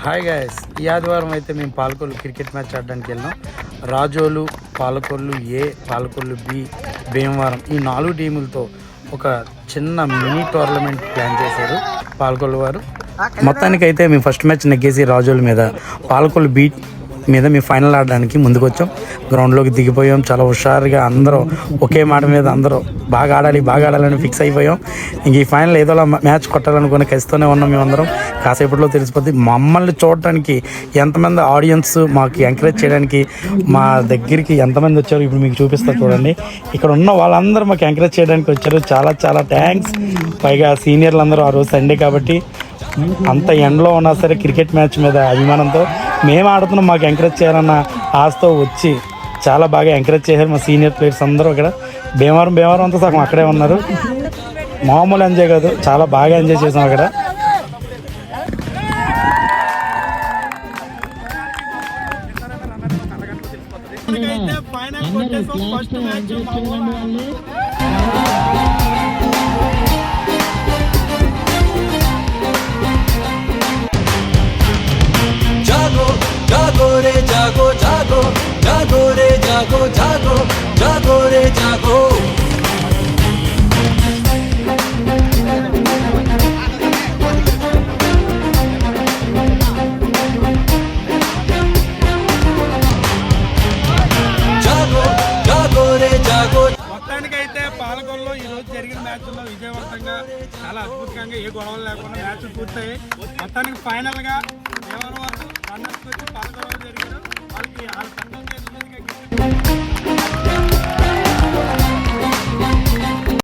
Hi guys, ఈ ఆదివారం అయితే మేము పాలకొల్లు క్రికెట్ మ్యాచ్ ఆడడానికి వెళ్ళాం. రాజోలు, పాలకొల్లు ఏ, పాలకొల్లు బి, భీమవరం ఈ 4 టీములతో ఒక చిన్న మినీ టోర్నమెంట్ ప్లాన్ చేశారు పాలకొల్లు వారు. మొత్తానికైతే మేము ఫస్ట్ మ్యాచ్ నెగ్గేసి రాజోలు మీద పాలకొల్లు బి మీద మేము ఫైనల్ ఆడడానికి ముందుకు వచ్చాం. గ్రౌండ్లోకి దిగిపోయాం. చాలా హుషారుగా అందరూ ఒకే మాట మీద అందరూ బాగా ఆడాలని ఫిక్స్ అయిపోయాం. ఇంక ఈ ఫైనల్ ఏదోలా మ్యాచ్ కొట్టాలనుకుని కసితోనే ఉన్నాం. మేమందరం కాసేపట్లో తెలిసిపోద్ది. మమ్మల్ని చూడటానికి ఎంతమంది ఆడియన్స్ మాకు ఎంకరేజ్ చేయడానికి మా దగ్గరికి ఎంతమంది వచ్చారు ఇప్పుడు మీకు చూపిస్తారు చూడండి. ఇక్కడ ఉన్న వాళ్ళందరూ మాకు ఎంకరేజ్ చేయడానికి వచ్చారు. చాలా చాలా థ్యాంక్స్. పైగా సీనియర్లు అందరూ ఆ రోజు సండే కాబట్టి అంత ఎండలో ఉన్నా సరే క్రికెట్ మ్యాచ్ మీద అభిమానంతో మేము ఆడుతున్నాం, మాకు ఎంకరేజ్ చేయాలన్న ఆశతో వచ్చి చాలా బాగా ఎంకరేజ్ చేశారు మా సీనియర్ ప్లేయర్స్ అందరూ. అక్కడ భీమవరం అంతా సగం అక్కడే ఉన్నారు. మామూలు ఎంజాయ్ కాదు, చాలా బాగా ఎంజాయ్ చేసాం అక్కడ. जागो रे जागो जागो जागो रे जागो जागो जागो रे जागो जागो जागो रे जागो. మొత్తానికైతే పాలకొల్లో ఈ రోజు జరిగిన మ్యాచ్లో విజయవంతంగా చాలా అద్భుతంగా ఏ గొడవలు లేకుండా మ్యాచ్ పూర్తయి మొత్తానికి ఫైనల్గా ఎవరు రన్నర్స్కి వచ్చి పాలకొల్లో జరిగారు. వాళ్ళకి